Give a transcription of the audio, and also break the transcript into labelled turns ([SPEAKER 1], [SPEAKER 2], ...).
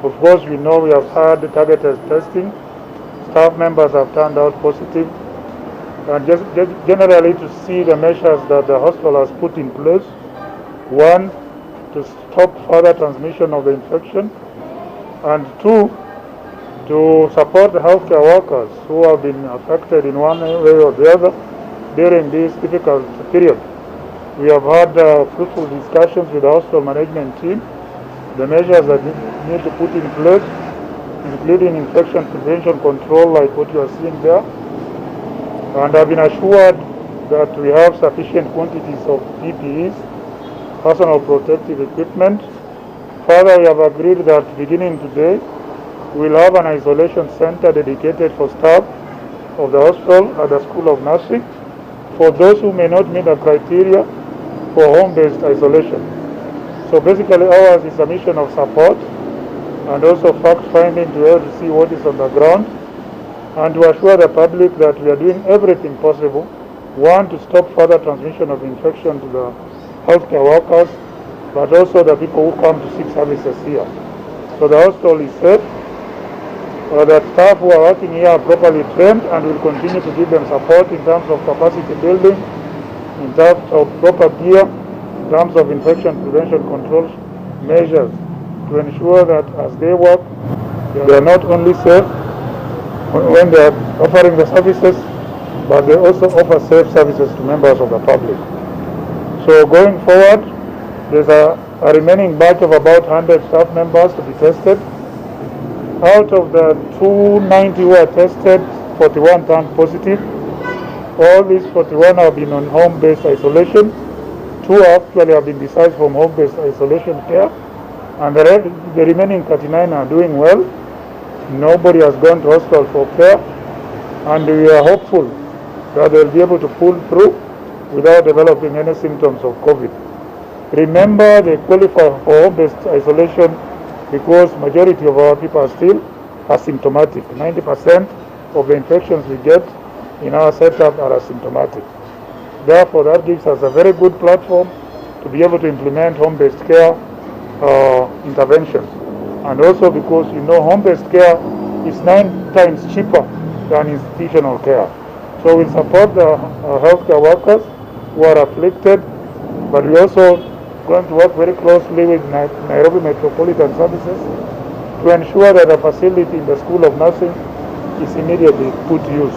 [SPEAKER 1] Of course, we know we have had targeted testing. Staff members have turned out positive. And just generally to see the measures that the hospital has put in place. One, to stop further transmission of the infection. And two, to support the healthcare workers who have been affected in one way or the other during this difficult period. We have had fruitful discussions with the hospital management team, the measures that need to put in place, including infection prevention control like what you are seeing there. And I've been assured that we have sufficient quantities of PPEs, personal protective equipment. Further, we have agreed that beginning today, we'll have an isolation center dedicated for staff of the hospital at the School of Nursing for those who may not meet the criteria for home-based isolation. So basically ours is a mission of support and also fact-finding to be able to see what is on the ground and to assure the public that we are doing everything possible, one, to stop further transmission of infection to the healthcare workers, but also the people who come to seek services here. So the hospital is safe. The staff who are working here are properly trained and will continue to give them support in terms of capacity building, in terms of proper gear, in terms of infection prevention control measures to ensure that as they work, they are not only safe when they are offering the services, but they also offer safe services to members of the public. So going forward, there's a remaining batch of about 100 staff members to be tested. Out of the 290 who are tested, 41 turned positive. All these 41 have been on home-based isolation. 2 actually have been discharged from home-based isolation care. And the remaining 39 are doing well. Nobody has gone to hospital for care. And we are hopeful that they'll be able to pull through without developing any symptoms of COVID. Remember, they qualify for home-based isolation because majority of our people are still asymptomatic. 90% of the infections we get in our setup are asymptomatic. Therefore, that gives us a very good platform to be able to implement home-based care interventions. And also because home-based care is 9 times cheaper than institutional care. So we support the healthcare workers who are afflicted, but we also going to work very closely with Nairobi Metropolitan Services to ensure that the facility in the School of Nursing is immediately put to use.